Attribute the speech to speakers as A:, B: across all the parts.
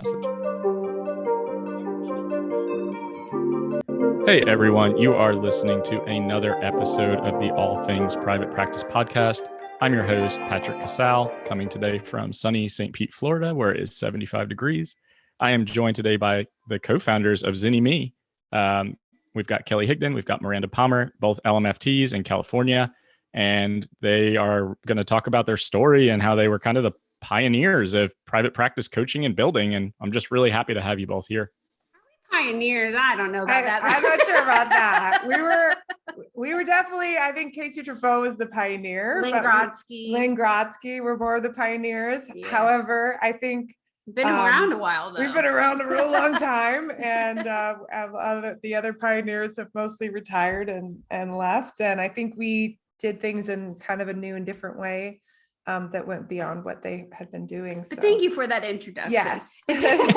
A: message. Hey everyone, you are listening to another episode of the All Things Private Practice podcast. I'm your host, Patrick.Casale, coming today from sunny St. Pete, Florida, where it is 75 degrees. I am joined today by the co-founders of ZynnyMe. We've got Kelly Higdon, we've got Miranda Palmer, both LMFTs in California, and they are going to talk about their story and how they were kind of the pioneers of private practice coaching and building. And I'm just really happy to have you both here.
B: Pioneers. I don't know about that.
C: I'm not sure about that. We were definitely, I think 𝗁𝘁 was the pioneer. 𝗁𝘁𝗲 were more of the pioneers. Yeah. However, I think
B: been around a while though.
C: We've been around a real long time, and the other pioneers have mostly retired and left. And I think we did things in kind of a new and different way. That went beyond what they had been doing. So.
B: Thank you for that introduction.
C: Yes.
B: We just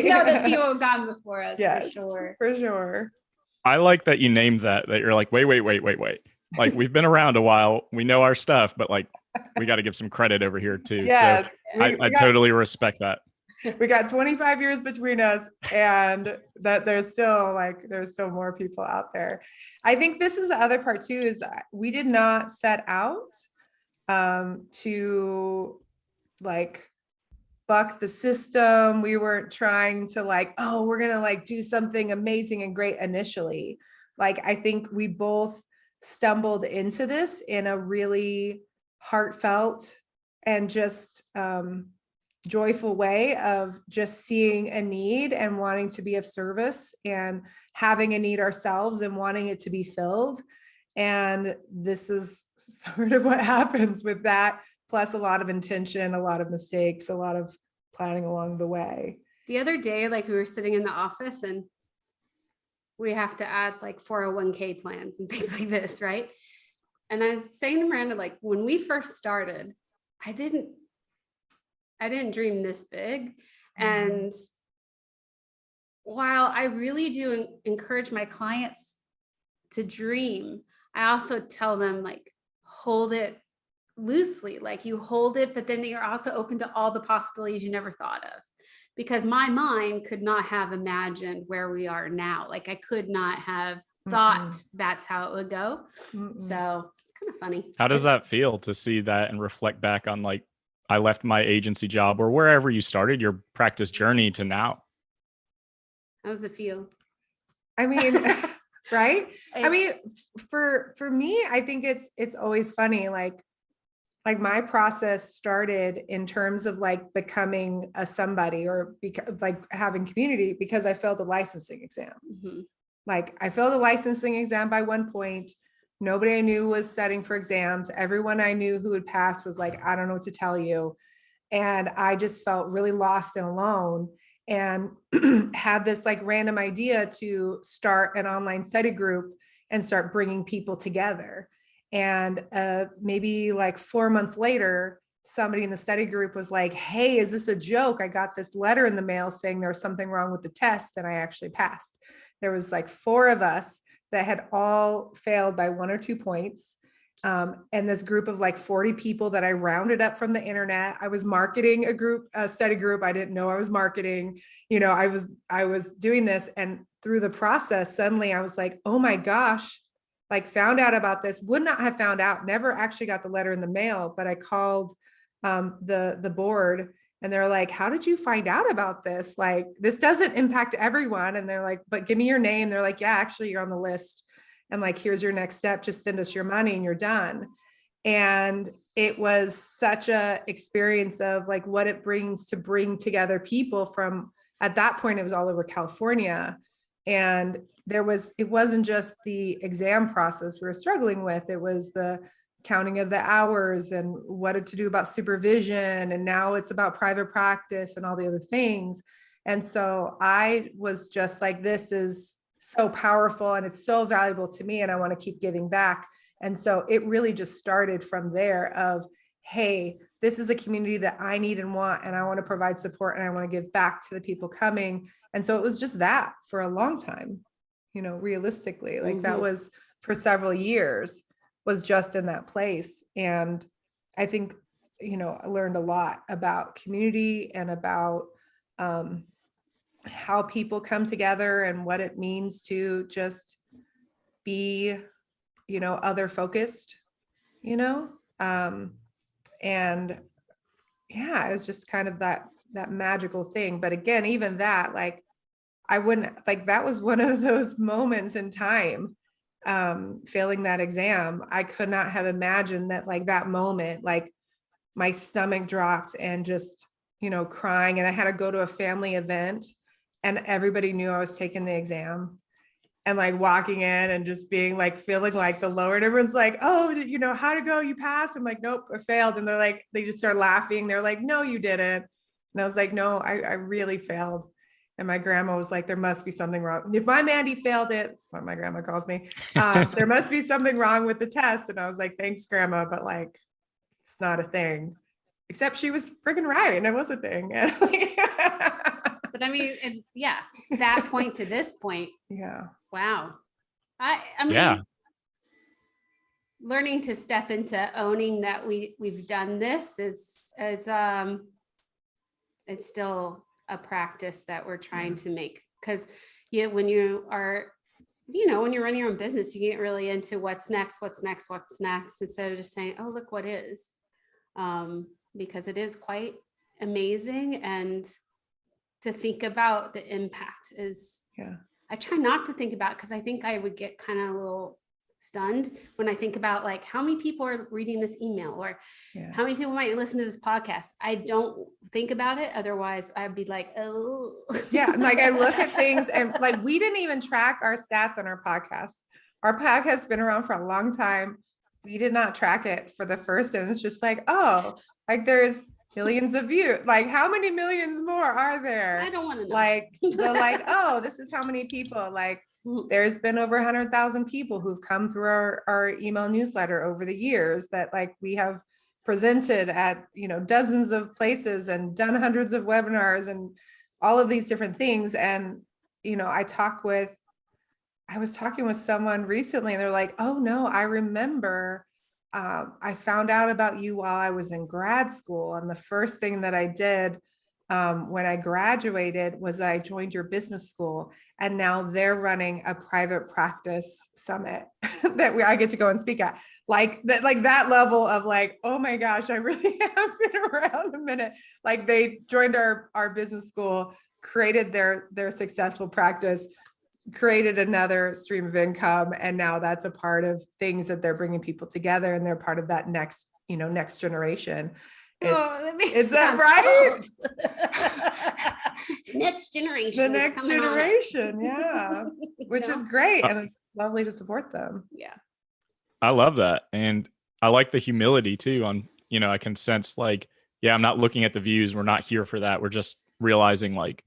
B: know that people have gone before us,
C: yes,
B: for sure.
A: I like that you named that you're like, wait. Like, we've been around a while. We know our stuff, but like, we got to give some credit over here too.
C: Yes.
A: So I totally respect that.
C: We got 25 years between us, and that there's still more people out there. I think this is the other part too, is that we did not set out to like buck the system. We weren't trying to like, oh, we're gonna like do something amazing and great initially. Like, I think we both stumbled into this in a really heartfelt and just joyful way of just seeing a need and wanting to be of service and having a need ourselves and wanting it to be filled. And this is sort of what happens with that, plus a lot of intention, a lot of mistakes, a lot of planning along the way.
B: The other day, like, we were sitting in the office and we have to add like 401k plans and things like this, right? And I was saying to Miranda, like, when we first started, I didn't dream this big. And while I really do encourage my clients to dream, I also tell them, like, hold it loosely, like you hold it, but then you're also open to all the possibilities you never thought of, because my mind could not have imagined where we are now. Like, I could not have thought that's how it would go. So it's kind of funny.
A: How does that feel to see that and reflect back on, like, I left my agency job or wherever you started your practice journey to now?
B: How does it feel?
C: I mean, right? I mean, for me, I think it's always funny. Like my process started in terms of like becoming a somebody, or like having community, because I failed a licensing exam. Like, I failed a licensing exam by one point. Nobody I knew was studying for exams. Everyone I knew who had passed was like, I don't know what to tell you. And I just felt really lost and alone, and had this like random idea to start an online study group and start bringing people together. And maybe like 4 months later, somebody in the study group was like, hey, is this a joke? I got this letter in the mail saying there was something wrong with the test, and I actually passed. There was like 4 of us that had all failed by 1 or 2 points. And this group of like 40 people that I rounded up from the internet. I was marketing a study group. I didn't know I was marketing. You know, I was doing this, and through the process, suddenly I was like, oh my gosh, like, found out about this, would not have found out, never actually got the letter in the mail, but I called the board, and they're like, how did you find out about this? Like, this doesn't impact everyone. And they're like, but give me your name. They're like, yeah, actually you're on the list. And like, here's your next step. Just send us your money and you're done. And it was such a experience of like what it brings to bring together people from, at that point, it was all over California. And it wasn't just the exam process we were struggling with. It was the counting of the hours and what to do about supervision. And now it's about private practice and all the other things. And so I was just like, this is so powerful and it's so valuable to me, and I want to keep giving back. And so it really just started from there of, hey, this is a community that I need and want, and I want to provide support, and I want to give back to the people coming. And so it was just that for a long time, you know, realistically, like that was for several years, was just in that place. And I think, you know, I learned a lot about community and about how people come together and what it means to just be, other focused, and yeah, it was just kind of that magical thing. But again, even that, like, I wouldn't, like, that was one of those moments in time, failing that exam. I could not have imagined that, like, that moment, like my stomach dropped and just, crying. And I had to go to a family event and everybody knew I was taking the exam, and like walking in and just being like, feeling like the lower, and everyone's like, oh, how'd it go? You passed? I'm like, nope, I failed. And they're like, they just start laughing. They're like, no, you didn't. And I was like, no, I really failed. And my grandma was like, there must be something wrong. If my Mandy failed it, that's what my grandma calls me. There must be something wrong with the test. And I was like, thanks, Grandma, but like, it's not a thing. Except she was freaking right, and it was a thing.
B: But I mean, yeah, that point to this point.
C: Yeah.
B: Wow. I mean, learning to step into owning that we've done this it's still a practice that we're trying to make, because when you are, when you're running your own business, you get really into what's next, instead of just saying, oh, look what is, because it is quite amazing. And to think about the impact is, I try not to think about, because I think I would get kind of a little stunned when I think about like how many people are reading this email, or how many people might listen to this podcast. I don't think about it. Otherwise I'd be like, oh
C: yeah. Like I look at things and like, we didn't even track our stats on our podcast. Our podcast's been around for a long time. We did not track it for the first, and it's just like, oh, like there's millions of views. Like how many millions more are there?
B: I don't want to know.
C: Like the like, oh, this is how many people, like there's been over 100,000 people who've come through our email newsletter over the years, that like we have presented at, dozens of places and done hundreds of webinars and all of these different things. And, I was talking with someone recently, and they're like, oh no, I remember, I found out about you while I was in grad school. And the first thing that I did when I graduated was I joined your business school, and now they're running a private practice summit that I get to go and speak at. Like that level of like, oh my gosh, I really have been around a minute. Like they joined our business school, created their successful practice, created another stream of income, and now that's a part of things that they're bringing people together, and they're part of that next generation. Is that right?
B: Next generation.
C: The next generation, yeah. Which is great, and it's lovely to support them.
B: Yeah.
A: I love that. And I like the humility too on, I can sense like, I'm not looking at the views. We're not here for that. We're just realizing like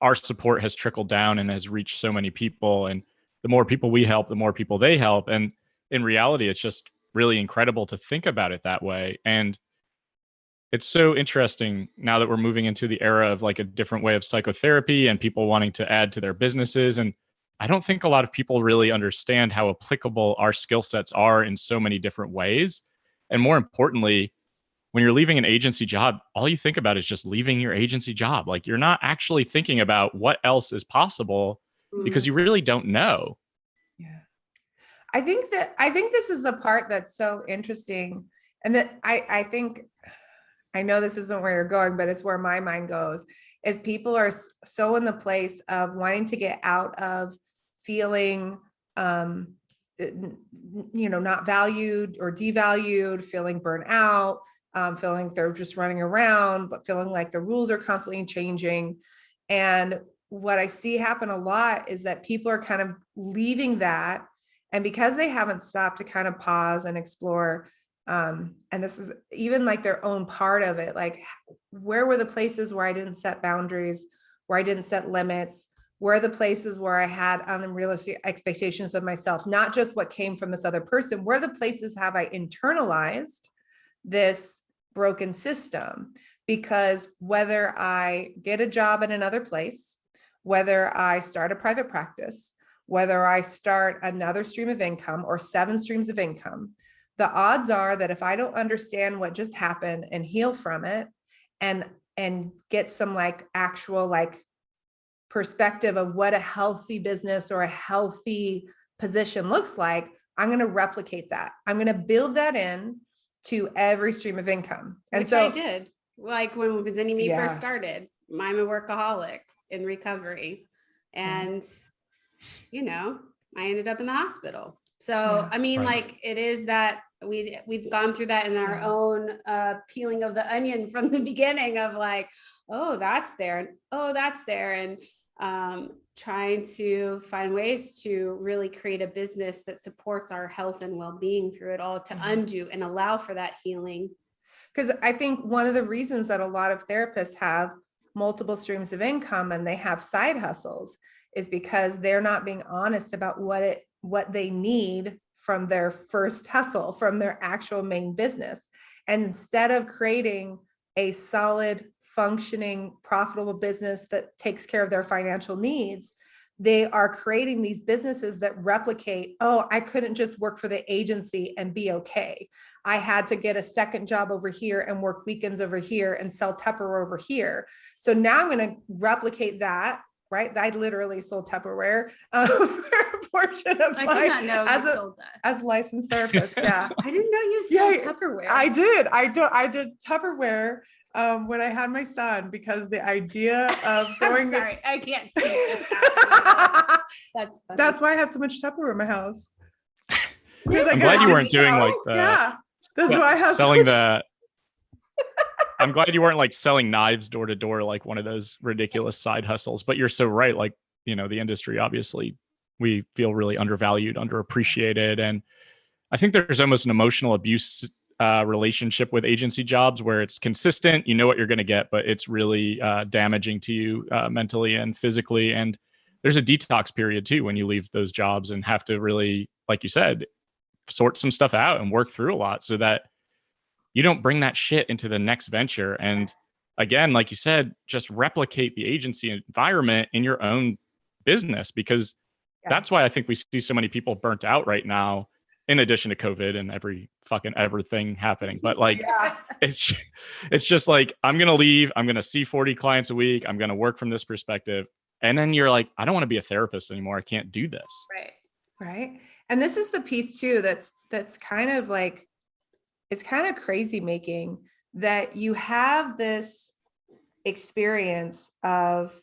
A: our support has trickled down and has reached so many people. And the more people we help, the more people they help. And in reality, it's just really incredible to think about it that way. And it's so interesting now that we're moving into the era of like a different way of psychotherapy and people wanting to add to their businesses. And I don't think a lot of people really understand how applicable our skill sets are in so many different ways. And more importantly, when you're leaving an agency job, all you think about is just leaving your agency job. Like you're not actually thinking about what else is possible because you really don't know.
C: Yeah. I think this is the part that's so interesting. And that I think, I know this isn't where you're going, but it's where my mind goes, is people are so in the place of wanting to get out of feeling, not valued or devalued, feeling burnt out, feeling like they're just running around, but feeling like the rules are constantly changing. And what I see happen a lot is that people are kind of leaving that. And because they haven't stopped to kind of pause and explore, and this is even like their own part of it, like where were the places where I didn't set boundaries, where I didn't set limits, where are the places where I had unrealistic expectations of myself, not just what came from this other person, where the places have I internalized this broken system? Because whether I get a job at another place, whether I start a private practice, whether I start another stream of income or 7 streams of income, the odds are that if I don't understand what just happened and heal from it, and and get some like actual like perspective of what a healthy business or a healthy position looks like, I'm going to replicate that. I'm going to build that in to every stream of income. And
B: Which
C: so
B: I did, like when ZynnyMe first started. I'm a workaholic in recovery, and you know, I ended up in the hospital. So I mean, like it is that we've gone through that in our own peeling of the onion from the beginning of like, oh, that's there, and oh, that's there, and trying to find ways to really create a business that supports our health and well-being through it all, to undo and allow for that healing.
C: Because I think one of the reasons that a lot of therapists have multiple streams of income and they have side hustles is because they're not being honest about what they need from their first hustle, from their actual main business. And instead of creating a solid, functioning, profitable business that takes care of their financial needs, they are creating these businesses that replicate, oh, I couldn't just work for the agency and be okay. I had to get a second job over here and work weekends over here and sell Tupperware over here. So now I'm going to replicate that, right? I literally sold Tupperware for a portion of
B: I did not know you sold that.
C: As a licensed therapist. Yeah.
B: I didn't know you sold Tupperware.
C: I did. I did Tupperware when I had my son, because the idea of going.
B: I'm sorry, I can't see this. That's funny.
C: That's why I have so much Tupperware in my house.
A: I'm glad you weren't doing like that.
C: Yeah, that's why I have
A: selling that. I'm glad you weren't like selling knives door to door, like one of those ridiculous side hustles. But you're so right. Like, you know, the industry, obviously, we feel really undervalued, underappreciated. And I think there's almost an emotional abuse relationship with agency jobs where it's consistent, you know what you're going to get, but it's really damaging to you mentally and physically. And there's a detox period too when you leave those jobs and have to really, like you said, sort some stuff out and work through a lot so that you don't bring that shit into the next venture. And again, like you said, just replicate the agency environment in your own business, because that's why I think we see so many people burnt out right now, in addition to COVID and everything happening. But like, it's just like, I'm going to leave, I'm going to see 40 clients a week, I'm going to work from this perspective. And then you're like, I don't want to be a therapist anymore. I can't do this.
C: Right. And this is the piece too, that's kind of like, it's kind of crazy making, that you have this experience of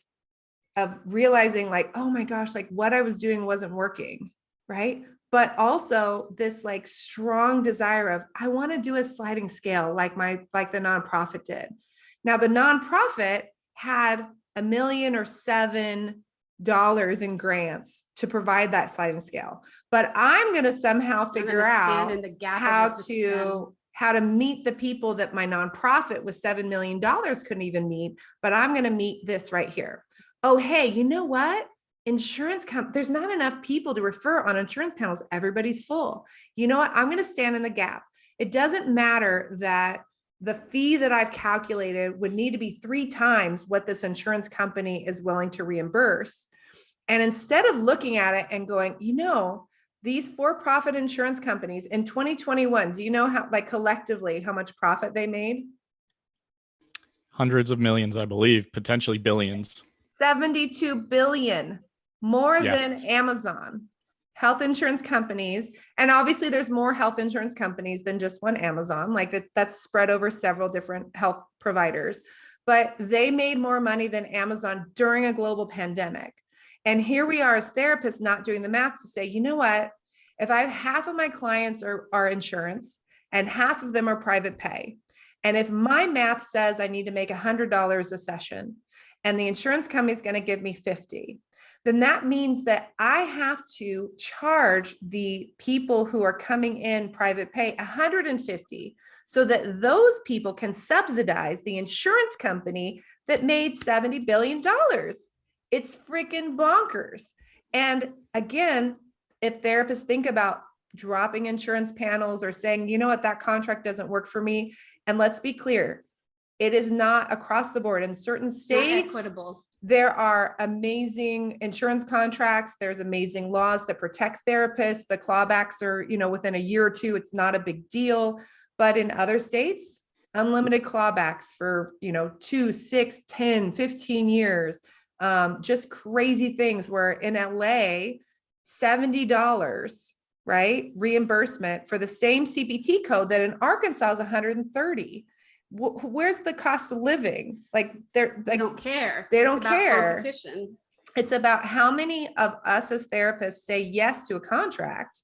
C: realizing like, oh my gosh, like what I was doing wasn't working. Right. But also this like strong desire of, I want to do a sliding scale like the nonprofit did. Now the nonprofit had $1 million or $7 in grants to provide that sliding scale, but I'm going to somehow figure out how to meet the people that my nonprofit with $7 million couldn't even meet, but I'm going to meet this right here. Oh, hey, you know what? There's not enough people to refer on insurance panels. Everybody's full. You know what? I'm going to stand in the gap. It doesn't matter that the fee that I've calculated would need to be 3 times what this insurance company is willing to reimburse. And instead of looking at it and going, you know, these for-profit insurance companies in 2021, do you know how, like collectively, how much profit they made?
A: Hundreds of millions, I believe, potentially billions.
C: 72 billion, more than Amazon. Health insurance companies, and obviously there's more health insurance companies than just one Amazon, like that's spread over several different health providers, but they made more money than Amazon during a global pandemic. And here we are as therapists not doing the math to say, you know what, if I have half of my clients are insurance and half of them are private pay, and if my math says I need to make $100 a session and the insurance company is going to give me 50, then that means that I have to charge the people who are coming in private pay 150 so that those people can subsidize the insurance company that made $70 billion. It's freaking bonkers. And again, if therapists think about dropping insurance panels or saying, you know what, that contract doesn't work for me. And let's be clear, it is not across the board. In certain states,
B: equitable.
C: There are amazing insurance contracts. There's amazing laws that protect therapists. The clawbacks are, you know, within a year or two, it's not a big deal. But in other states, unlimited clawbacks for, 2, 6, 10, 15 years. Just crazy things where in LA, $70, right? Reimbursement for the same CPT code that in Arkansas is 130. Where's the cost of living? Like
B: they don't care.
C: They don't care.
B: Competition.
C: It's about how many of us as therapists say yes to a contract,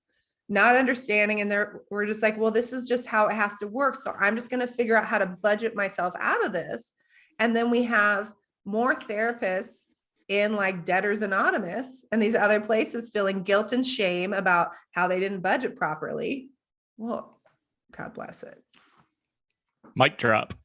C: not understanding. And we're just like, well, this is just how it has to work. So I'm just going to figure out how to budget myself out of this. And then we have more therapists in like Debtors Anonymous and these other places feeling guilt and shame about how they didn't budget properly. Well, God bless it.
A: Mic drop.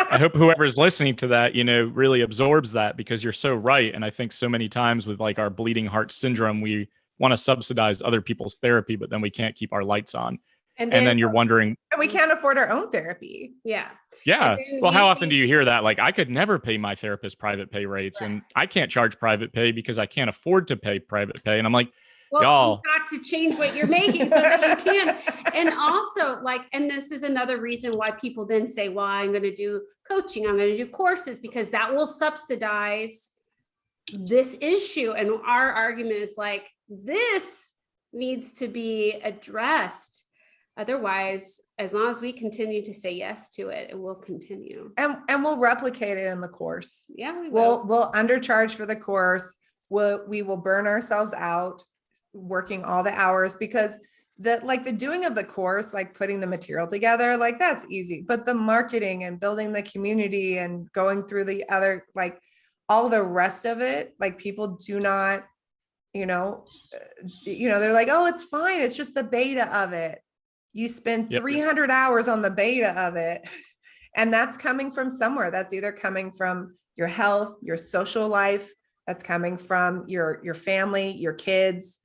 A: I hope whoever's listening to that, really absorbs that, because you're so right. And I think so many times with like our bleeding heart syndrome, we want to subsidize other people's therapy, but then we can't keep our lights on. And then you're wondering,
C: and we can't afford our own therapy.
B: Yeah.
A: Yeah. Well, how often do you hear that? Like, I could never pay my therapist private pay rates, and I can't charge private pay because I can't afford to pay private pay. And I'm like,
B: well,
A: y'all
B: you've got to change what you're making so that you can. And also and this is another reason why people then say, well, I'm going to do coaching, I'm going to do courses, because that will subsidize this issue. And our argument is like, this needs to be addressed. Otherwise, as long as we continue to say yes to it, it will continue.
C: And we'll replicate it in the course.
B: Yeah, we will.
C: We'll undercharge for the course. We will burn ourselves out working all the hours, because the doing of the course, like putting the material together, like that's easy, but the marketing and building the community and going through the other, like all the rest of it, like people do not, they're like, oh, it's fine. It's just the beta of it. You spend 300 hours on the beta of it. And that's coming from somewhere. That's either coming from your health, your social life. That's coming from your family, your kids,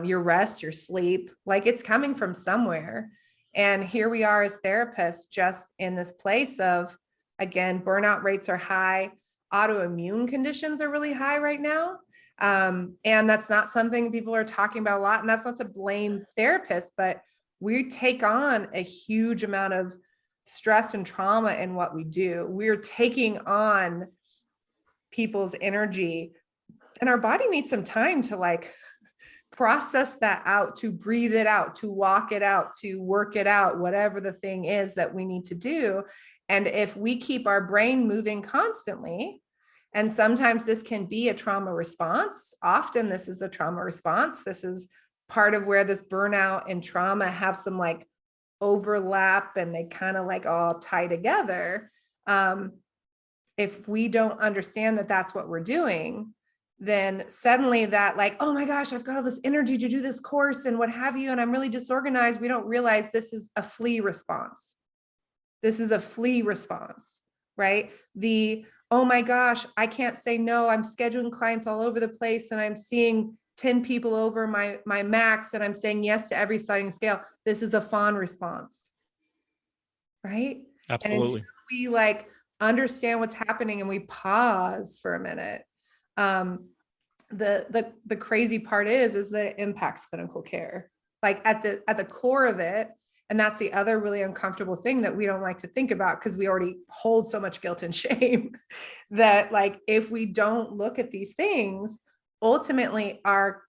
C: your rest, your sleep. Like, it's coming from somewhere. And here we are as therapists, just in this place of, again, burnout rates are high. Autoimmune conditions are really high right now. And that's not something people are talking about a lot. And that's not to blame therapists, but we take on a huge amount of stress and trauma in what we do. We're taking on people's energy, and our body needs some time to like process that out, to breathe it out, to walk it out, to work it out, whatever the thing is that we need to do. And if we keep our brain moving constantly, and sometimes this can be a trauma response, often this is a trauma response. This is part of where this burnout and trauma have some like overlap, and they kind of like all tie together. If we don't understand that that's what we're doing, then suddenly that like, oh my gosh, I've got all this energy to do this course and what have you, and I'm really disorganized. We don't realize this is a flee response. This is a flee response, right? Oh my gosh, I can't say no. I'm scheduling clients all over the place, and I'm seeing 10 people over my max, and I'm saying yes to every sliding scale. This is a fawn response, right?
A: Absolutely.
C: And until we like understand what's happening and we pause for a minute, the crazy part is that it impacts clinical care, like at the core of it. And that's the other really uncomfortable thing that we don't like to think about, because we already hold so much guilt and shame that like, if we don't look at these things, ultimately our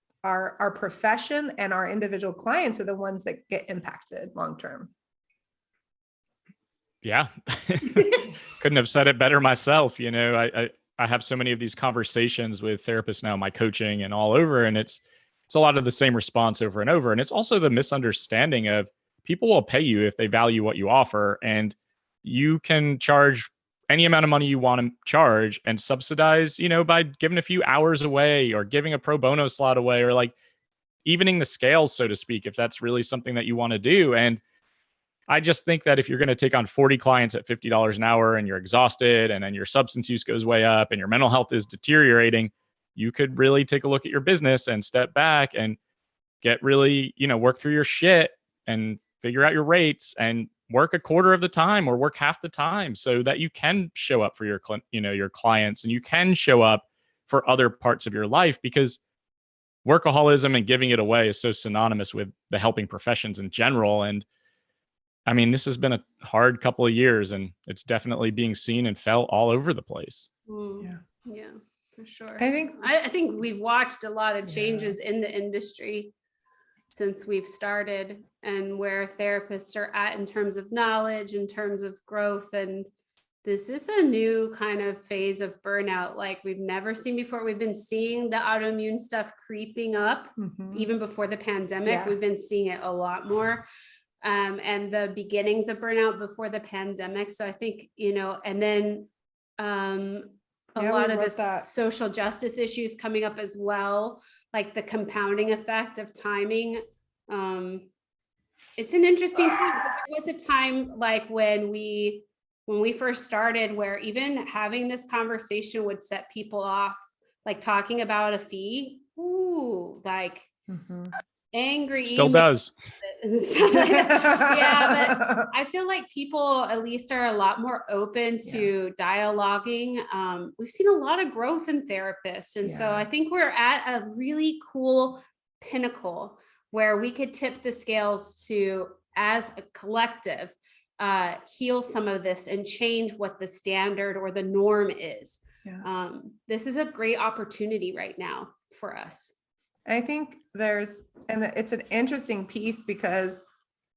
C: profession and our individual clients are the ones that get impacted long-term. Yeah.
A: Couldn't have said it better myself. I have so many of these conversations with therapists now, my coaching and all over, and it's a lot of the same response over and over. And it's also the misunderstanding of people will pay you if they value what you offer, and you can charge any amount of money you want to charge and subsidize, by giving a few hours away or giving a pro bono slot away, or like evening the scales, so to speak, if that's really something that you want to do. And I just think that if you're going to take on 40 clients at $50 an hour and you're exhausted, and then your substance use goes way up and your mental health is deteriorating, you could really take a look at your business and step back and get really, work through your shit and figure out your rates and work a quarter of the time or work half the time, so that you can show up for your clients, and you can show up for other parts of your life, because workaholism and giving it away is so synonymous with the helping professions in general. And I mean, this has been a hard couple of years, and it's definitely being seen and felt all over the place.
B: Yeah, for sure.
C: I
B: think we've watched a lot of changes in the industry since we've started, and where therapists are at in terms of knowledge, in terms of growth. And this is a new kind of phase of burnout like we've never seen before. We've been seeing the autoimmune stuff creeping up even before the pandemic. We've been seeing it a lot more. And the beginnings of burnout before the pandemic. So I think, and then a lot of the social justice issues coming up as well, like the compounding effect of timing. It's an interesting time. There was a time like when we first started where even having this conversation would set people off, like talking about a fee. Like angry.
A: Still does.
B: Yeah, but I feel like people at least are a lot more open to dialoguing. We've seen a lot of growth in therapists. And so I think we're at a really cool pinnacle where we could tip the scales to, as a collective, heal some of this and change what the standard or the norm is. This is a great opportunity right now for us.
C: I think it's an interesting piece because,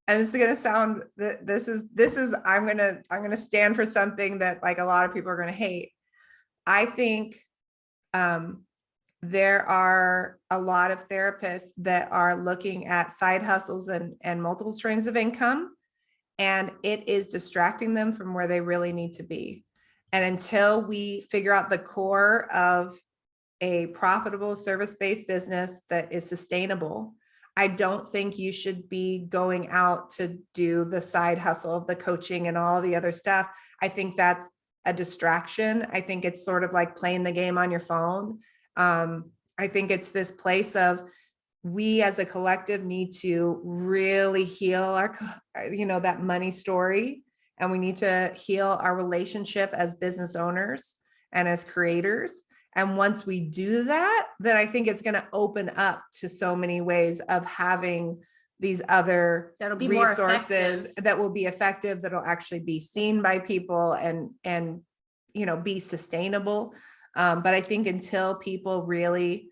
C: and this is going to sound, I'm going to stand for something that like a lot of people are going to hate. I think there are a lot of therapists that are looking at side hustles and multiple streams of income, and it is distracting them from where they really need to be. And until we figure out the core of a profitable service-based business that is sustainable, I don't think you should be going out to do the side hustle of the coaching and all the other stuff. I think that's a distraction. I think it's sort of like playing the game on your phone. I think it's this place of, we as a collective need to really heal our, that money story. And we need to heal our relationship as business owners and as creators. And once we do that, then I think it's going to open up to so many ways of having these other resources that will be effective, that'll actually be seen by people and be sustainable. But I think until people really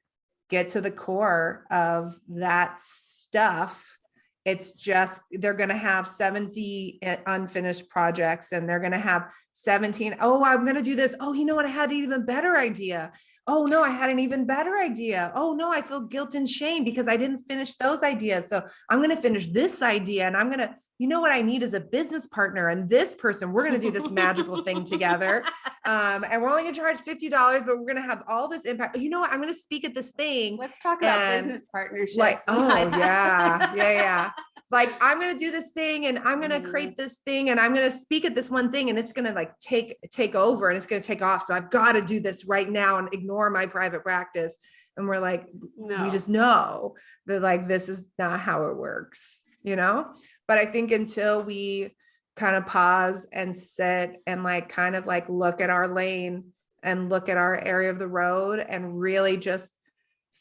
C: get to the core of that stuff, it's just, they're going to have 70 unfinished projects, and they're going to have 17. Oh, I'm going to do this. Oh, you know what? I had an even better idea. Oh no, I had an even better idea. Oh no, I feel guilt and shame because I didn't finish those ideas. So I'm going to finish this idea, and I'm going to, what I need is a business partner, and this person, we're going to do this magical thing together. And we're only going to charge $50, but we're going to have all this impact. You know what? I'm going to speak at this thing.
B: Let's talk about business partnerships.
C: Like, yeah. Like, I'm going to do this thing, and I'm going to create this thing, and I'm going to speak at this one thing, and it's going to like take over, and it's going to take off. So I've got to do this right now and ignore my private practice. And we're like, we just know that like, this is not how it works, But I think until we kind of pause and sit and like, kind of like look at our lane and look at our area of the road and really just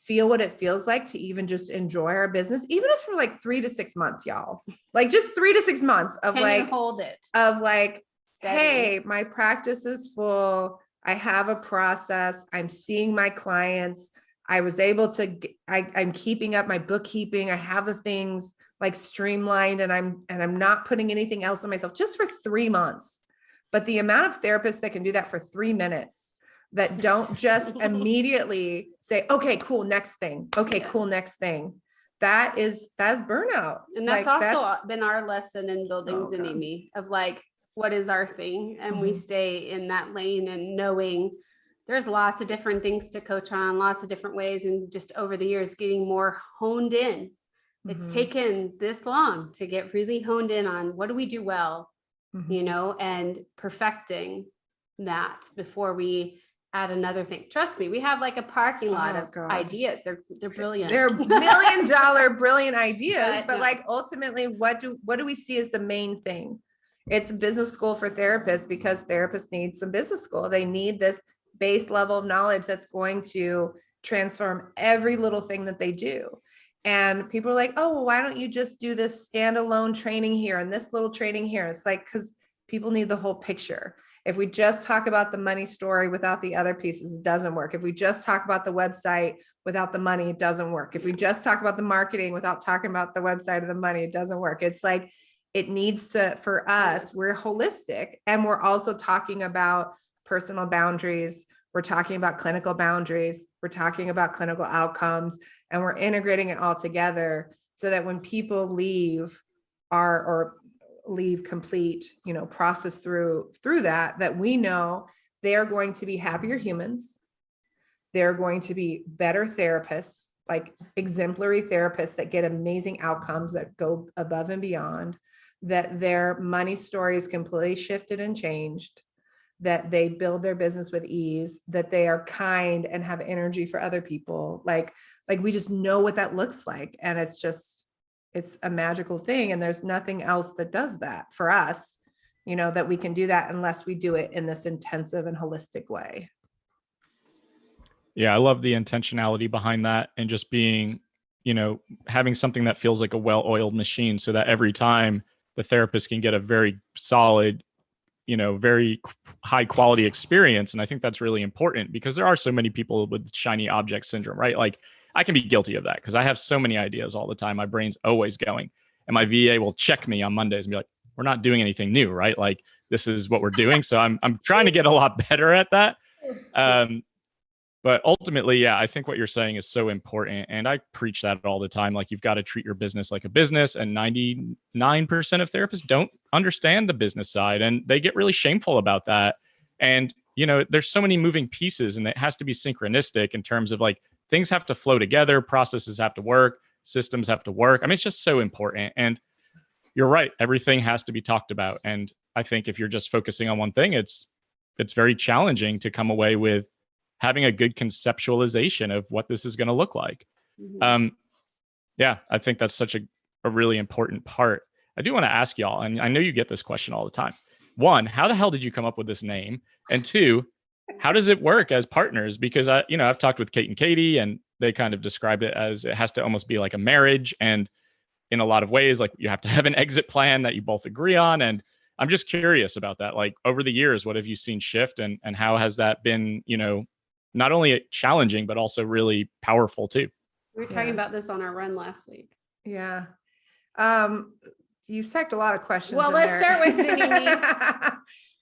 C: feel what it feels like to even just enjoy our business, even just for like 3 to 6 months, y'all, like just 3 to 6 months of
B: hold it,
C: of like,
B: steady.
C: Hey, my practice is full. I have a process. I'm seeing my clients. I was able to, I'm keeping up my bookkeeping. I have the things like streamlined, and I'm not putting anything else on myself, just for 3 months. But the amount of therapists that can do that for 3 minutes, that don't just immediately say, okay, cool, next thing. Okay, cool, next thing. That's burnout.
B: And that's been our lesson in building ZynnyMe, of like, what is our thing? And we stay in that lane, and knowing there's lots of different things to coach on, lots of different ways. And just over the years, getting more honed in. It's taken this long to get really honed in on what do we do well, and perfecting that before we add another thing. Trust me, we have like a parking lot of ideas. They're brilliant.
C: They're $1 million brilliant ideas, but like ultimately, what do we see as the main thing? It's business school for therapists, because therapists need some business school. They need this base level of knowledge that's going to transform every little thing that they do. And people are like, oh, well, why don't you just do this standalone training here and this little training here? It's like, because people need the whole picture. If we just talk about the money story without the other pieces, it doesn't work. If we just talk about the website without the money, it doesn't work. If we just talk about the marketing without talking about the website or the money, it doesn't work. It's like, it needs to, for us, we're holistic, and we're also talking about personal boundaries. We're talking about clinical boundaries. We're talking about clinical outcomes, and we're integrating it all together so that when people leave or leave complete, process through that we know they're going to be happier humans. They're going to be better therapists, like exemplary therapists that get amazing outcomes that go above and beyond, that their money story is completely shifted and changed, that they build their business with ease, that they are kind and have energy for other people. Like we just know what that looks like. And it's a magical thing. And there's nothing else that does that for us, that we can do that unless we do it in this intensive and holistic way.
A: Yeah, I love the intentionality behind that, and just being, having something that feels like a well-oiled machine, so that every time the therapist can get a very solid, very high quality experience. And I think that's really important, because there are so many people with shiny object syndrome, right? Like, I can be guilty of that because I have so many ideas all the time. My brain's always going, and my VA will check me on Mondays and be like, we're not doing anything new, right? Like, this is what we're doing. So I'm trying to get a lot better at that. But ultimately, yeah, I think what you're saying is so important. And I preach that all the time. Like, you've got to treat your business like a business. And 99% of therapists don't understand the business side, and they get really shameful about that. And, there's so many moving pieces, and it has to be synchronistic in terms of, like, things have to flow together, processes have to work, systems have to work. I mean, it's just so important. And you're right, everything has to be talked about. And I think if you're just focusing on one thing, it's very challenging to come away with having a good conceptualization of what this is going to look like. Mm-hmm. Yeah, I think that's such a really important part. I do want to ask y'all, and I know you get this question all the time. One, how the hell did you come up with this name? And two, how does it work as partners? Because I've talked with Kate and Katie, and they kind of described it as it has to almost be like a marriage. And in a lot of ways, like, you have to have an exit plan that you both agree on. And I'm just curious about that. Like, over the years, what have you seen shift, and how has that been, not only challenging, but also really powerful too?
B: We were talking about this on our run last week.
C: Yeah. You stacked a lot of questions.
B: Well, let's start with ZynnyMe.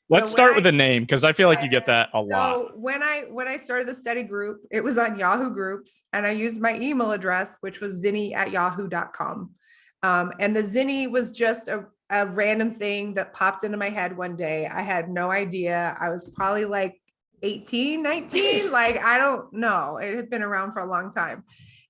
A: Let's start with a name, because I feel like you get that a lot.
C: So when I started the study group, it was on Yahoo Groups, and I used my email address, which was zinny@yahoo.com. And the Zinny was just a random thing that popped into my head one day. I had no idea. I was probably like 18, 19, like, I don't know. It had been around for a long time.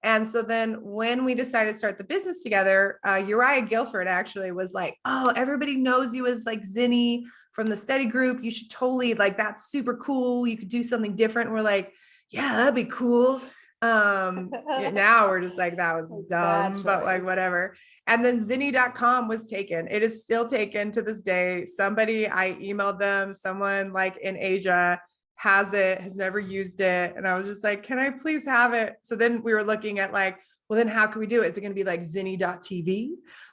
C: And so then when we decided to start the business together, 𝗀𝗃 actually was like, oh, everybody knows you as like Zinny from the study group. You should totally, like, that's super cool. You could do something different. And we're like, yeah, that'd be cool. Now we're just like, that was dumb, but like, whatever. And then Zinny.com was taken. It is still taken to this day. I emailed them, someone like in Asia has it, has never used it. And I was just like, can I please have it? So then we were looking at like, well, then how can we do it? Is it going to be like Zinny.tv?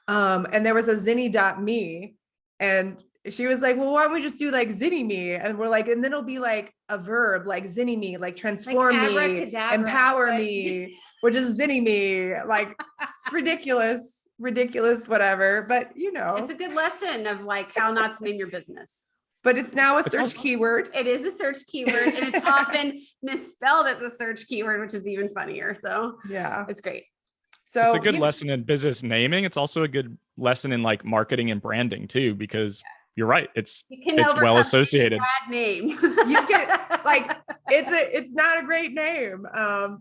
C: And there was a Zinny.me, and she was like, well, why don't we just do like ZynnyMe? And we're like, and then it'll be like a verb, like ZynnyMe, like transform me, empower me, which is ZynnyMe, like ridiculous, whatever. But
B: it's a good lesson of like how not to name your business.
C: But it's now a search keyword.
B: It is a search keyword, and it's often misspelled as a search keyword, which is even funnier. So yeah, it's great.
C: So
A: it's a good lesson in business naming. It's also a good lesson in like marketing and branding too, because you're right. It's well associated.
B: Bad name.
C: You can like it's not a great name.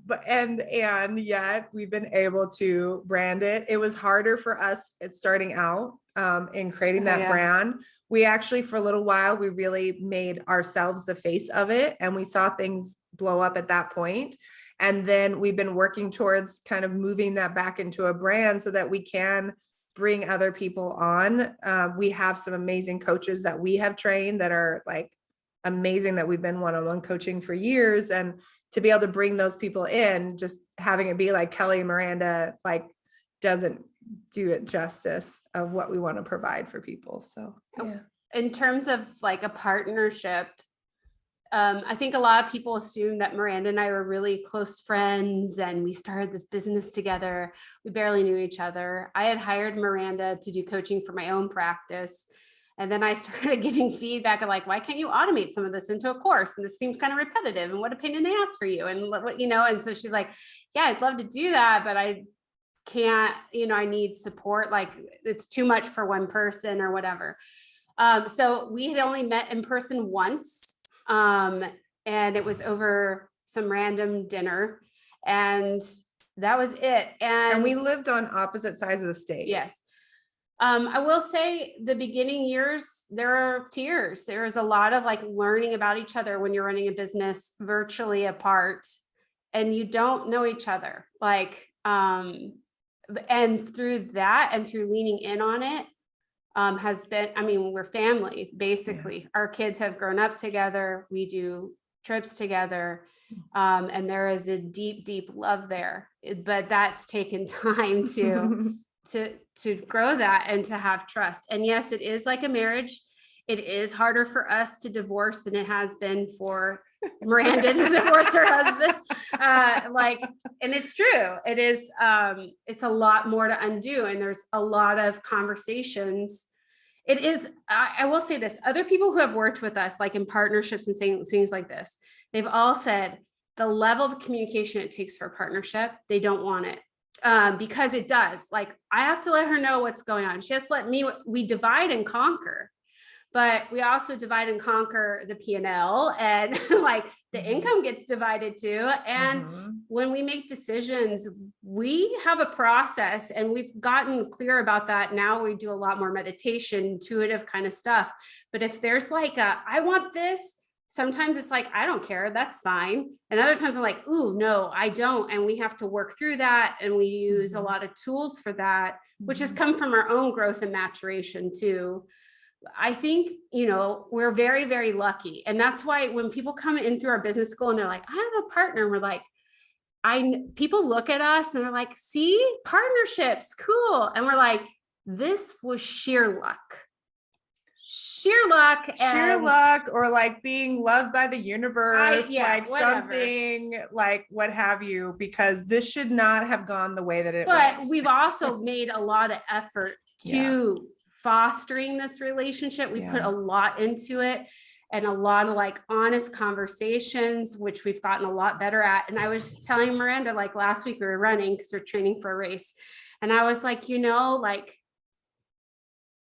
C: But yet we've been able to brand it. It was harder for us at starting out in creating that brand. We actually, for a little while, we really made ourselves the face of it, and we saw things blow up at that point. And then we've been working towards kind of moving that back into a brand so that we can bring other people on. We have some amazing coaches that we have trained that are like amazing that we've been one-on-one coaching for years, and to be able to bring those people in, just having it be like Kelly and Miranda, like doesn't do it justice of what we want to provide for people. So yeah.
B: In terms of like a partnership, I think a lot of people assume that Miranda and I were really close friends and we started this business together. We barely knew each other. I had hired Miranda to do coaching for my own practice. And then I started getting feedback of like, why can't you automate some of this into a course? And this seems kind of repetitive, and what a pain in the ass for you. And what, you know, and so she's like, yeah, I'd love to do that, but I can't, you know, I need support. Like it's too much for one person or whatever. So we had only met in person once. And it was over some random dinner, and that was it.
C: And we lived on opposite sides of the state.
B: Yes. I will say the beginning years, there are tears. There is a lot of like learning about each other when you're running a business virtually apart and you don't know each other. Like, and through that and through leaning in on it, has been, I mean, we're family, basically. Yeah. Our kids have grown up together. We do trips together. And there is a deep, deep love there, but that's taken time to grow that and to have trust. And yes, it is like a marriage. It is harder for us to divorce than it has been for Miranda to divorce her husband. And it's true. It is, it's a lot more to undo. And there's a lot of conversations. It is, I will say this, other people who have worked with us, like in partnerships and saying things like this, they've all said the level of communication it takes for a partnership, they don't want it. Because it does. Like I have to let her know what's going on. She has to let me, we divide and conquer. But we also divide and conquer the P&L, and like the income gets divided too. And when we make decisions, we have a process, and we've gotten clear about that. Now we do a lot more meditation, intuitive kind of stuff. But if there's like I want this, sometimes it's like, I don't care, that's fine. And other times I'm like, ooh, no, I don't. And we have to work through that. And we use a lot of tools for that, which has come from our own growth and maturation too. I think, you know, we're very, very lucky. And that's why when people come in through our business school and they're like, I have a partner, and we're like, people look at us and they're like, see, partnerships, cool. And we're like, this was sheer luck. Sheer luck, or like being loved by the universe, like whatever. Something like what have you, because this should not have gone the way that it went. But we've also made a lot of effort to fostering this relationship. We put a lot into it, and a lot of like honest conversations, which we've gotten a lot better at. And I was telling Miranda, like last week we were running because we're training for a race. And I was like, you know, like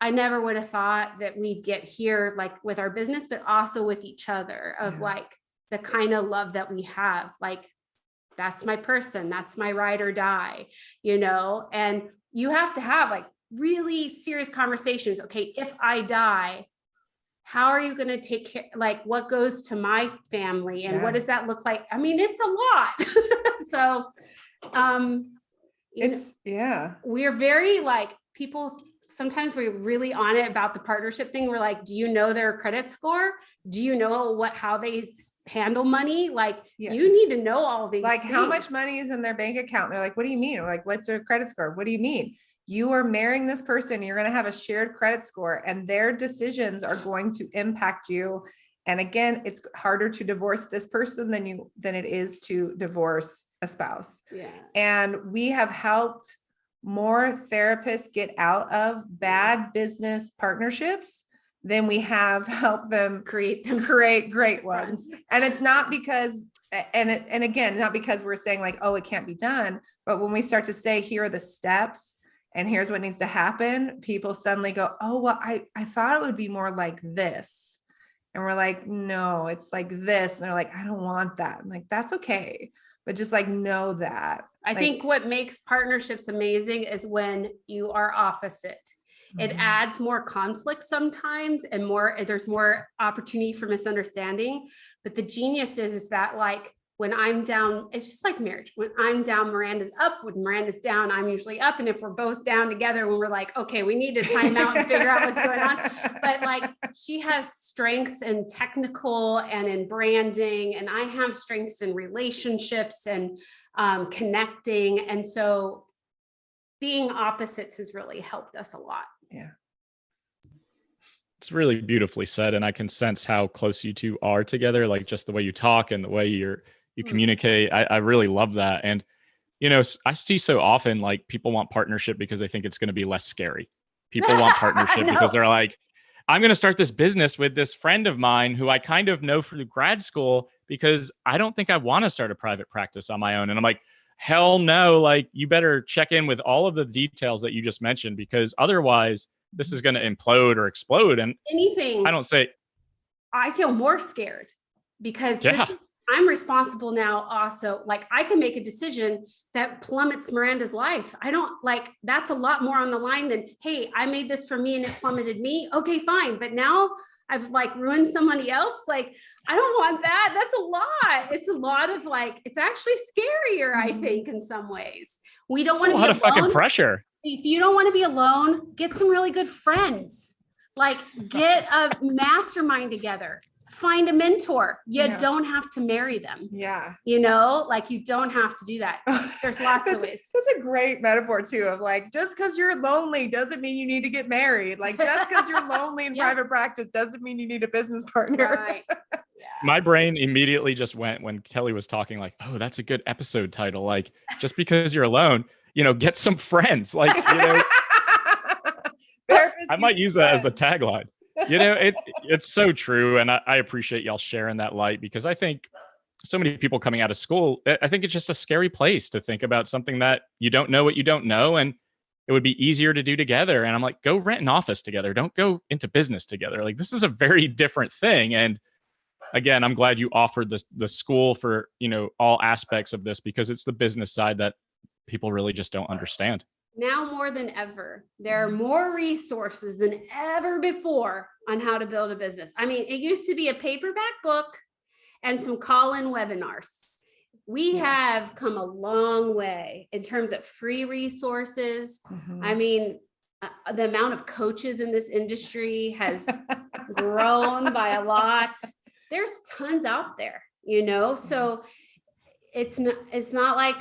B: I never would have thought that we'd get here, like with our business, but also with each other, of like the kind of love that we have. Like, that's my person, that's my ride or die, you know. And you have to have like really serious conversations. Okay, if I die, how are you going to take care? Like, what goes to my family, and what does that look like? I mean, it's a lot. So, we're very like, people, sometimes we're really on it about the partnership thing. We're like, do you know their credit score? Do you know how they handle money? Like, you need to know all these
C: like
B: things.
C: How much money is in their bank account? And they're like, what do you mean? Or like, what's their credit score? What do you mean? You are marrying this person, you're going to have a shared credit score, and their decisions are going to impact you. And again, it's harder to divorce this person than it is to divorce a spouse. Yeah. And we have helped more therapists get out of bad business partnerships than we have helped them create great ones. And it's not because, and again, not because we're saying like, oh, it can't be done. But when we start to say, here are the steps, and here's what needs to happen, people suddenly go, oh, well, I thought it would be more like this. And we're like, no, it's like this. And they're like, I don't want that. I'm like, that's okay. But just like, know that.
B: I think what makes partnerships amazing is when you are opposite. It adds more conflict sometimes, and there's more opportunity for misunderstanding. But the genius is that like, when I'm down, it's just like marriage. When I'm down, Miranda's up. When Miranda's down, I'm usually up. And if we're both down together, when we're like, okay, we need to time out and figure out what's going on. But like, she has strengths in technical and in branding, and I have strengths in relationships and connecting. And so being opposites has really helped us a lot.
C: Yeah.
A: It's really beautifully said. And I can sense how close you two are together, like just the way you talk and the way you communicate. I really love that. And, you know, I see so often, like, people want partnership because they think it's going to be less scary. People want partnership because they're like, I'm going to start this business with this friend of mine who I kind of know through grad school, because I don't think I want to start a private practice on my own. And I'm like, hell no, like, you better check in with all of the details that you just mentioned, because otherwise this is going to implode or explode. And
B: anything,
A: I don't say,
B: I feel more scared because
A: yeah.
B: I'm responsible now also. Like, I can make a decision that plummets Miranda's life. I don't like, that's a lot more on the line than, hey, I made this for me and it plummeted me. Okay, fine. But now I've like ruined somebody else. Like, I don't want that. That's a lot. It's a lot of like, it's actually scarier, I think, in some ways. We don't want to be alone.
A: A lot of fucking pressure.
B: If you don't want to be alone, get some really good friends. Like, get a mastermind together. Find a mentor. You don't have to marry them.
C: Yeah.
B: You know, like, you don't have to do that. There's lots of ways.
C: That's a great metaphor too, of like, just because you're lonely doesn't mean you need to get married. Like, just because you're lonely in private practice doesn't mean you need a business partner.
B: Right. Yeah.
A: My brain immediately just went, when Kelly was talking, like, oh, that's a good episode title. Like, just because you're alone, you know, get some friends. Like, you know, I might use that as the tagline. You know, it's so true. And I appreciate y'all sharing that light, because I think so many people coming out of school, I think it's just a scary place to think about something that you don't know what you don't know. And it would be easier to do together. And I'm like, go rent an office together. Don't go into business together. Like, this is a very different thing. And again, I'm glad you offered the school for, you know, all aspects of this, because it's the business side that people really just don't understand.
B: Now more than ever, there are more resources than ever before on how to build a business. I mean, it used to be a paperback book and some call-in webinars. We have come a long way in terms of free resources. I mean, the amount of coaches in this industry has grown by a lot. There's tons out there, you know, so it's not like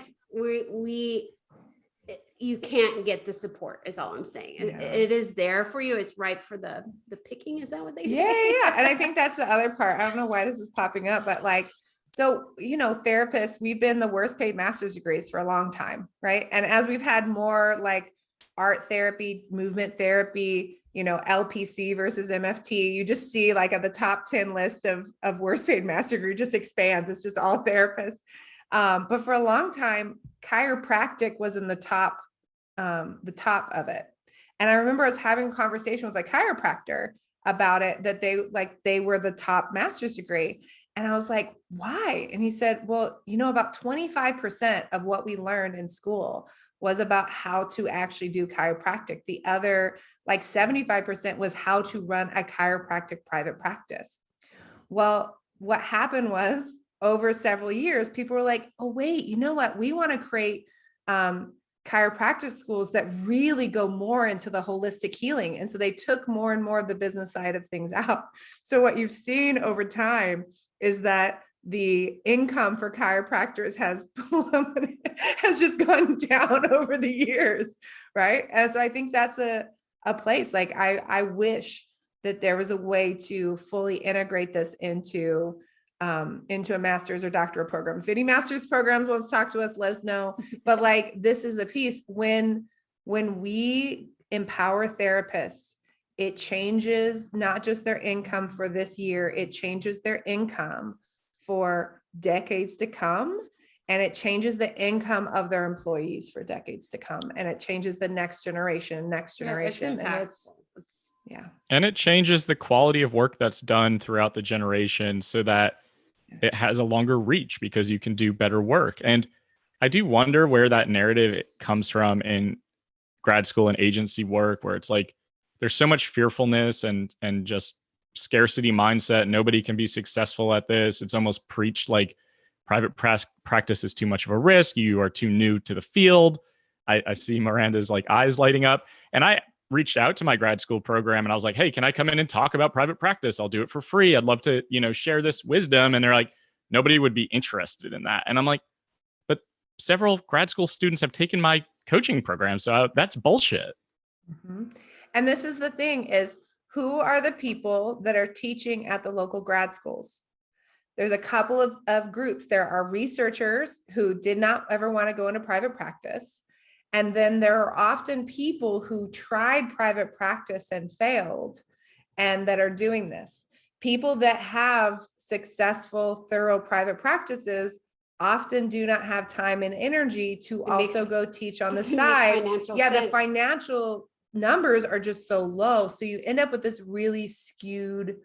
B: you can't get the support, is all I'm saying. It is there for you. It's ripe for the picking. Is that what they say?
C: Yeah. And I think that's the other part. I don't know why this is popping up, but like, so, you know, therapists, we've been the worst paid master's degrees for a long time. Right. And as we've had more like art therapy, movement therapy, you know, LPC versus MFT, you just see like at the top 10 list of worst paid master degree just expands. It's just all therapists. But for a long time, chiropractic was in the top of it. And I remember I was having a conversation with a chiropractor about it, that they were the top master's degree. And I was like, why? And he said, well, you know, about 25% of what we learned in school was about how to actually do chiropractic. The other, like 75%, was how to run a chiropractic private practice. Well, what happened was, over several years, people were like, oh, wait, you know what? We want to create chiropractic schools that really go more into the holistic healing. And so they took more and more of the business side of things out. So what you've seen over time is that the income for chiropractors has plummeted, has just gone down over the years, right? And so I think that's a place, like, I wish that there was a way to fully integrate this into a master's or doctorate program. If any master's programs wants to talk to us, let us know. But like, this is the piece, when we empower therapists, it changes not just their income for this year, it changes their income for decades to come. And it changes the income of their employees for decades to come. And it changes the next generation.
A: And it changes the quality of work that's done throughout the generation, so that it has a longer reach, because you can do better work. And I do wonder where that narrative comes from in grad school and agency work, where it's like, there's so much fearfulness and just scarcity mindset. Nobody can be successful at this. It's almost preached like private practice is too much of a risk. You are too new to the field. I see Miranda's like eyes lighting up. And I reached out to my grad school program and I was like, hey, can I come in and talk about private practice? I'll do it for free. I'd love to, share this wisdom. And they're like, nobody would be interested in that. And I'm like, but several grad school students have taken my coaching program. So that's bullshit.
C: Mm-hmm. And this is the thing is, who are the people that are teaching at the local grad schools? There's a couple of groups. There are researchers who did not ever want to go into private practice. And then there are often people who tried private practice and failed and that are doing this. People that have successful, thorough private practices often do not have time and energy to also go teach on the side. Yeah, the financial numbers are just so low. So you end up with this really skewed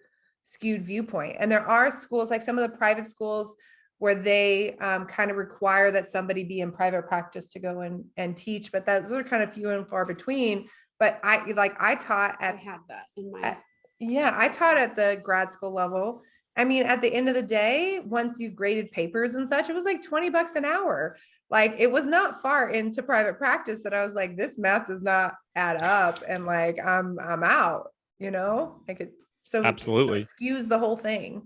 C: viewpoint. And there are schools, like some of the private schools, where they kind of require that somebody be in private practice to go and teach, but those are kind of few and far between. But I taught at,
B: I had that in my,
C: I taught at the grad school level. I mean, at the end of the day, once you graded papers and such, it was like $20 an hour. Like, it was not far into private practice that I was like, this math does not add up. And like, I'm out, so
A: absolutely.
C: So it skews the whole thing.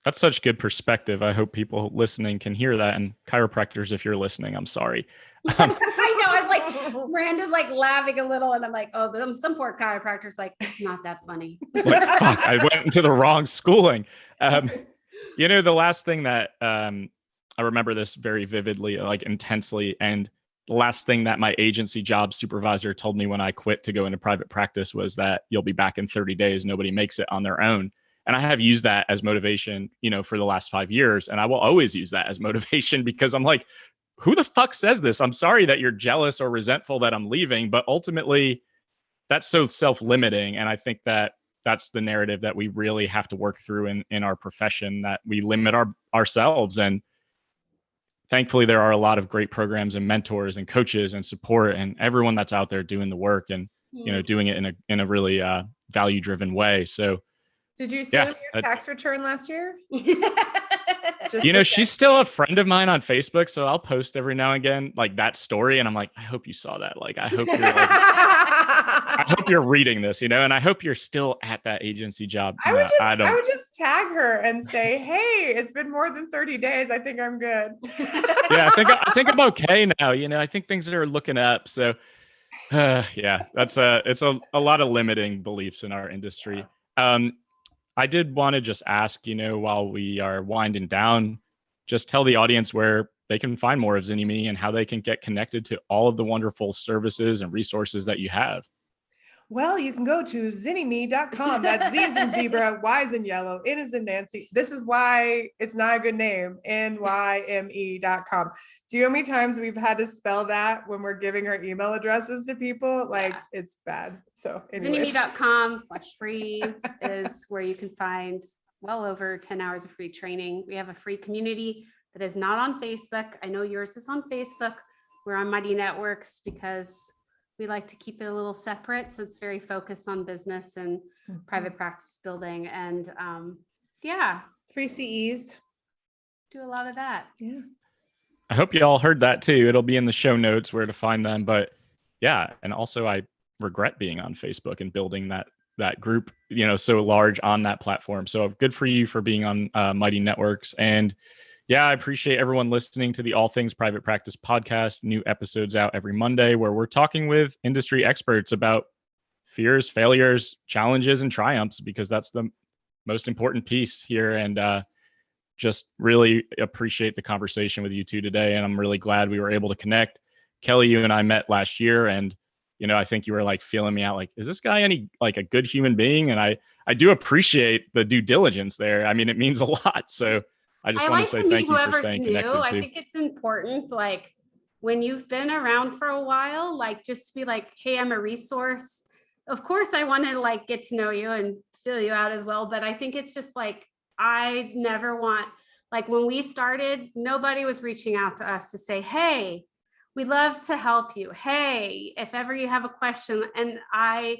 A: That's such good perspective. I hope people listening can hear that. And chiropractors, if you're listening, I'm sorry.
B: I know. I was like, Miranda's like laughing a little, and I'm like, oh, some poor chiropractor's like, it's not that funny.
A: Like, fuck, I went into the wrong schooling. The last thing that I remember this very vividly, like intensely, and the last thing that my agency job supervisor told me when I quit to go into private practice was that you'll be back in 30 days. Nobody makes it on their own. And I have used that as motivation, for the last 5 years. And I will always use that as motivation because I'm like, who the fuck says this? I'm sorry that you're jealous or resentful that I'm leaving, but ultimately that's so self-limiting. And I think that that's the narrative that we really have to work through in our profession, that we limit ourselves. And thankfully there are a lot of great programs and mentors and coaches and support and everyone that's out there doing the work and, doing it in a really value-driven way. So,
C: did you send your tax return last year?
A: She's still a friend of mine on Facebook, so I'll post every now and again like that story, and I'm like, I hope you saw that. Like, I hope you're I hope you're reading this, and I hope you're still at that agency job.
C: I would just tag her and say, hey, it's been more than 30 days. I think I'm good.
A: Yeah, I think I'm okay now. I think things are looking up. So, it's a lot of limiting beliefs in our industry. I did want to just ask, while we are winding down, just tell the audience where they can find more of ZynnyMe and how they can get connected to all of the wonderful services and resources that you have.
C: Well, you can go to ZynnyMe.com. That's Z as in zebra, Y as in yellow, N as in Nancy. This is why it's not a good name, NYME.com. Do you know how many times we've had to spell that when we're giving our email addresses to people? Like, it's bad. So
B: ZynnyMe.com/free is where you can find well over 10 hours of free training. We have a free community that is not on Facebook. I know yours is on Facebook. We're on Mighty Networks because we like to keep it a little separate. So it's very focused on business and private practice building. And
C: free CEs.
B: Do a lot of that.
C: Yeah.
A: I hope you all heard that too. It'll be in the show notes where to find them. But yeah, and also I regret being on Facebook and building that group, so large on that platform. So good for you for being on Mighty Networks. And yeah, I appreciate everyone listening to the All Things Private Practice podcast. New episodes out every Monday where we're talking with industry experts about fears, failures, challenges, and triumphs, because that's the most important piece here. And just really appreciate the conversation with you two today. And I'm really glad we were able to connect. Kelly, you and I met last year, and I think you were like feeling me out, like, is this guy like a good human being? And I do appreciate the due diligence there. I mean, it means a lot. So I just want to say thank you for staying connected too.
B: I think it's important, like when you've been around for a while, like just to be like, hey, I'm a resource. Of course, I want to like get to know you and fill you out as well. But I think it's just like, I never want, like when we started, nobody was reaching out to us to say, hey, we'd love to help you. Hey, if ever you have a question. And I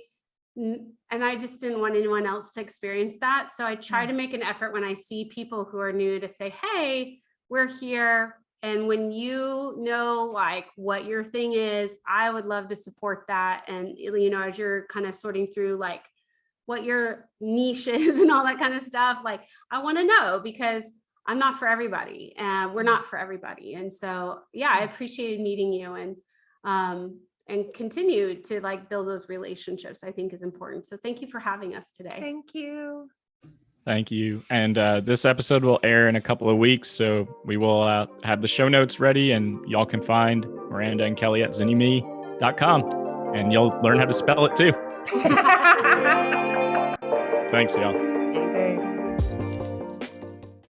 B: just didn't want anyone else to experience that. So I try to make an effort when I see people who are new to say, hey, we're here. And when you know, like what your thing is, I would love to support that. And, you know, as you're kind of sorting through like what your niche is and all that kind of stuff, like I want to know, because I'm not for everybody and we're not for everybody. And so, yeah, I appreciated meeting you, and continue to like build those relationships, I think is important. So thank you for having us today.
C: Thank you.
A: Thank you. And this episode will air in a couple of weeks. So we will have the show notes ready, and y'all can find Miranda and Kelly at ZynnyMe.com, and you'll learn how to spell it too. Thanks, y'all.
B: Thanks.